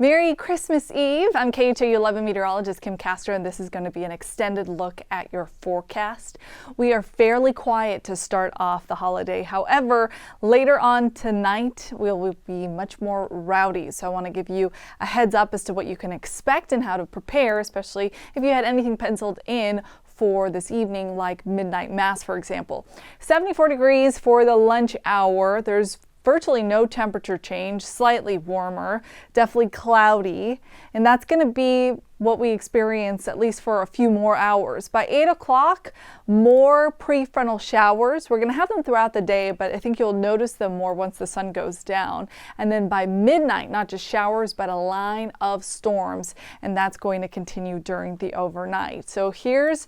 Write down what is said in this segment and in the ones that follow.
Merry Christmas Eve. I'm KHOU 11 meteorologist Kim Castro, and this is going to be an extended look at your forecast. We are fairly quiet to start off the holiday. However, later on tonight, we'll be much more rowdy. So I want to give you a heads up as to what you can expect and how to prepare, especially if you had anything penciled in for this evening, like midnight mass, for example. 74 degrees for the lunch hour. There's virtually no temperature change, slightly warmer, definitely cloudy, and that's going to be what we experience at least for a few more hours. By 8 o'clock, more prefrontal showers. We're going to have them throughout the day, but I think you'll notice them more once the sun goes down. And then by midnight, not just showers, but a line of storms, and that's going to continue during the overnight. So here's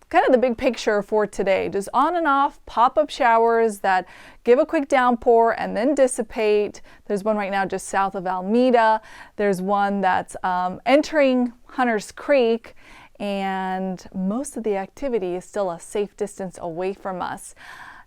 kind of the big picture for today. Just on and off pop-up showers that give a quick downpour and then dissipate. There's one right now just south of Alameda. There's one that's entering Hunters Creek, and most of the activity is still a safe distance away from us.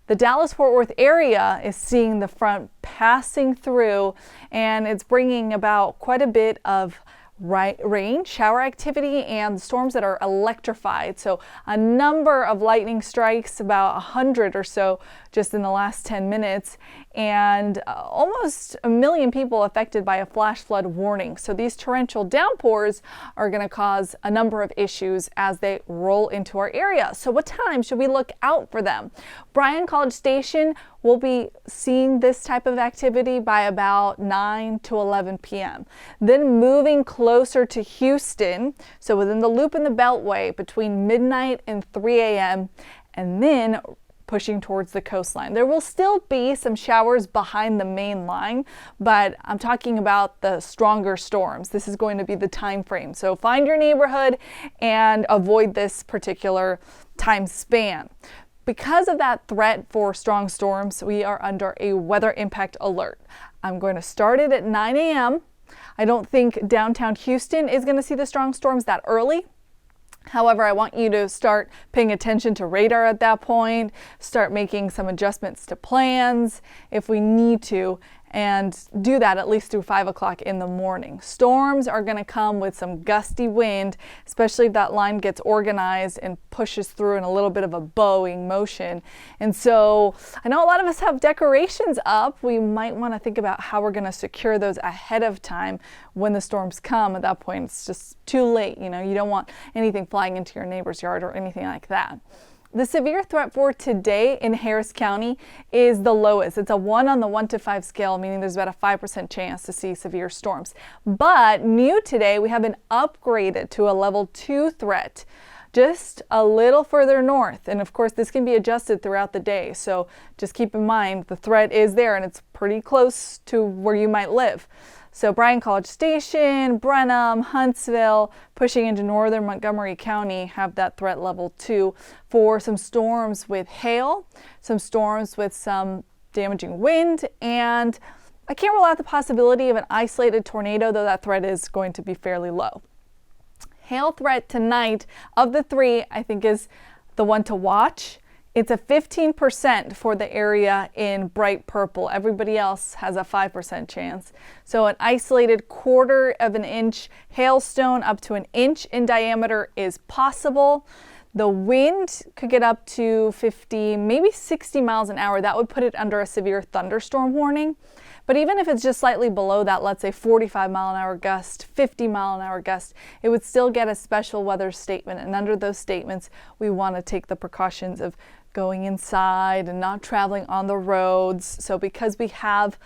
The Dallas-Fort Worth area is seeing the front passing through, and it's bringing about quite a bit of rain, shower activity, and storms that are electrified. So a number of lightning strikes, about 100 or so just in the last 10 minutes, and almost 1 million people affected by a flash flood warning. So these torrential downpours are going to cause a number of issues as they roll into our area. So what time should we look out for them? Bryan College Station will be seeing this type of activity by about 9 to 11 p.m. Then moving closer to Houston, so within the loop in the Beltway between midnight and 3 a.m., and then pushing towards the coastline. There will still be some showers behind the main line, but I'm talking about the stronger storms. This is going to be the time frame. So find your neighborhood and avoid this particular time span. Because of that threat for strong storms, we are under a weather impact alert. I'm going to start it at 9 a.m. I don't think downtown Houston is going to see the strong storms that early. However, I want you to start paying attention to radar at that point, start making some adjustments to plans if we need to, and do that at least through 5 o'clock in the morning. Storms are going to come with some gusty wind, especially if that line gets organized and pushes through in a little bit of a bowing motion. And so I know a lot of us have decorations up. We might want to think about how we're going to secure those ahead of time when the storms come. At that point, it's just too late. You don't want anything flying into your neighbor's yard or anything like that. The severe threat for today in Harris County is the lowest. It's a 1 on the 1 to 5 scale, meaning there's about a 5% chance to see severe storms. But new today, we have been upgraded to a level 2 threat, just a little further north. And of course, this can be adjusted throughout the day. So just keep in mind the threat is there and it's pretty close to where you might live. So Bryan College Station, Brenham, Huntsville, pushing into northern Montgomery County have that threat level 2 for some storms with hail, some storms with some damaging wind, and I can't rule out the possibility of an isolated tornado, though that threat is going to be fairly low. Hail threat tonight of the 3, I think, is the one to watch. It's a 15% for the area in bright purple. Everybody else has a 5% chance. So an isolated 1/4 of an inch hailstone up to 1 inch in diameter is possible. The wind could get up to 50, maybe 60 miles an hour. That would put it under a severe thunderstorm warning. But even if it's just slightly below that, let's say 45 mile an hour gust, 50 mile an hour gust, it would still get a special weather statement. And under those statements, we want to take the precautions of going inside and not traveling on the roads. So because we have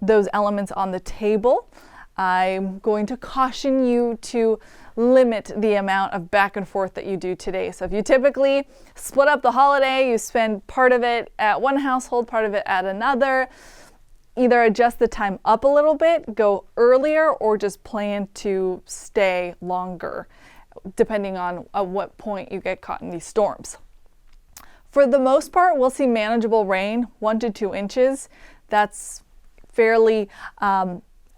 those elements on the table, I'm going to caution you to limit the amount of back and forth that you do today. So if you typically split up the holiday, you spend part of it at one household, part of it at another, either adjust the time up a little bit, go earlier, or just plan to stay longer, depending on at what point you get caught in these storms. For the most part, we'll see manageable rain, 1 to 2 inches. That's fairly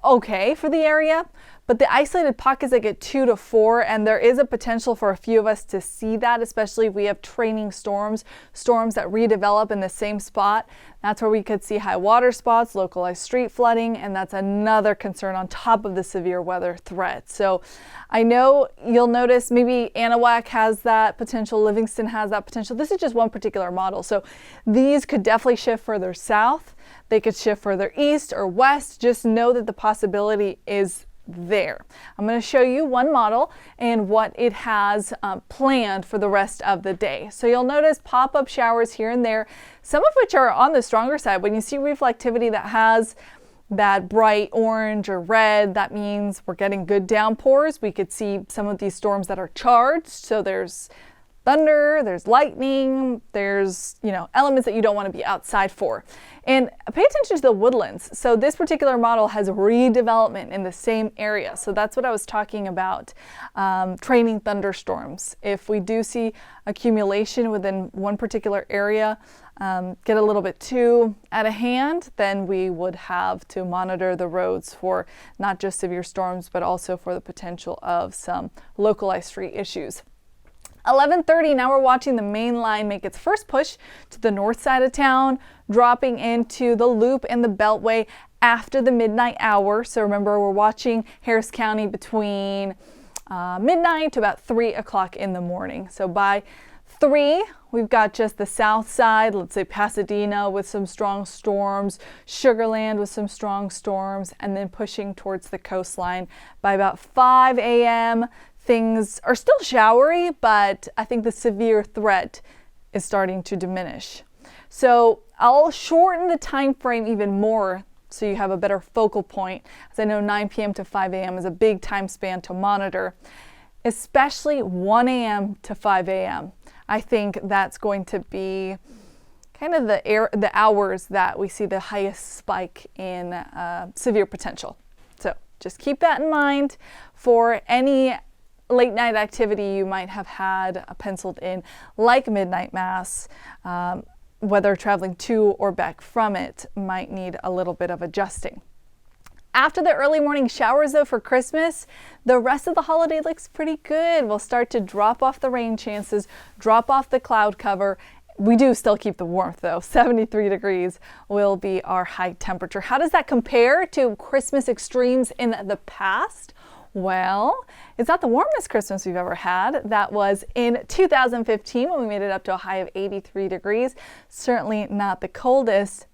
okay for the area, but the isolated pockets that get 2 to 4, and there is a potential for a few of us to see that, especially if we have training storms that redevelop in the same spot. That's where we could see high water spots, localized street flooding, and that's another concern on top of the severe weather threat. So I know you'll notice maybe Anahuac has that potential, Livingston has that potential. This is just one particular model. So these could definitely shift further south. They could shift further east or west. Just know that the possibility is there. I'm going to show you one model and what it has planned for the rest of the day. So you'll notice pop-up showers here and there, some of which are on the stronger side. When you see reflectivity that has that bright orange or red, that means we're getting good downpours. We could see some of these storms that are charged. So there's thunder, there's lightning, there's, elements that you don't want to be outside for. And pay attention to the woodlands. So this particular model has redevelopment in the same area. So that's what I was talking about, training thunderstorms. If we do see accumulation within one particular area, get a little bit too out of hand, then we would have to monitor the roads for not just severe storms, but also for the potential of some localized street issues. 11:30, now we're watching the main line make its first push to the north side of town, dropping into the loop and the beltway after the midnight hour. So remember, we're watching Harris County between midnight to about 3 o'clock in the morning. So by 3, we've got just the south side, let's say Pasadena with some strong storms, Sugar Land with some strong storms, and then pushing towards the coastline. By about 5 a.m., things are still showery, but I think the severe threat is starting to diminish. So I'll shorten the time frame even more so you have a better focal point, as I know 9 p.m. to 5 a.m. is a big time span to monitor, especially 1 a.m. to 5 a.m. I think that's going to be kind of the hours that we see the highest spike in severe potential. So just keep that in mind for any late night activity you might have had penciled in, like midnight mass. Whether traveling to or back from it might need a little bit of adjusting. After the early morning showers, though, for Christmas, the rest of the holiday looks pretty good. We'll start to drop off the rain chances, drop off the cloud cover. We do still keep the warmth, though. 73 degrees will be our high temperature. How does that compare to Christmas extremes in the past? Well, it's not the warmest Christmas we've ever had. That was in 2015 when we made it up to a high of 83 degrees. Certainly not the coldest.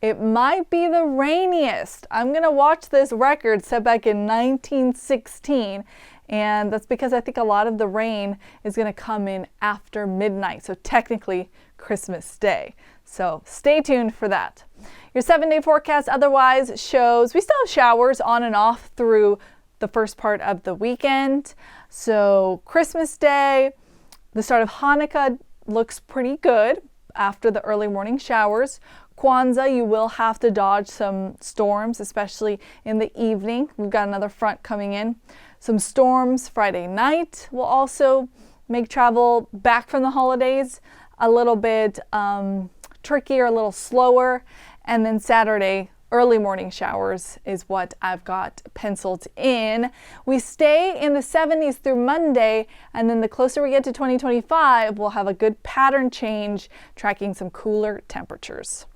It might be the rainiest. I'm going to watch this record set back in 1916, and that's because I think a lot of the rain is going to come in after midnight, so technically Christmas Day. So stay tuned for that. Your 7-day forecast otherwise shows we still have showers on and off through the first part of the weekend. So Christmas Day, the start of Hanukkah looks pretty good after the early morning showers. Kwanzaa, you will have to dodge some storms, especially in the evening. We've got another front coming in. Some storms Friday night will also make travel back from the holidays a little bit trickier, a little slower. And then Saturday, early morning showers is what I've got penciled in. We stay in the 70s through Monday, and then the closer we get to 2025, we'll have a good pattern change, tracking some cooler temperatures.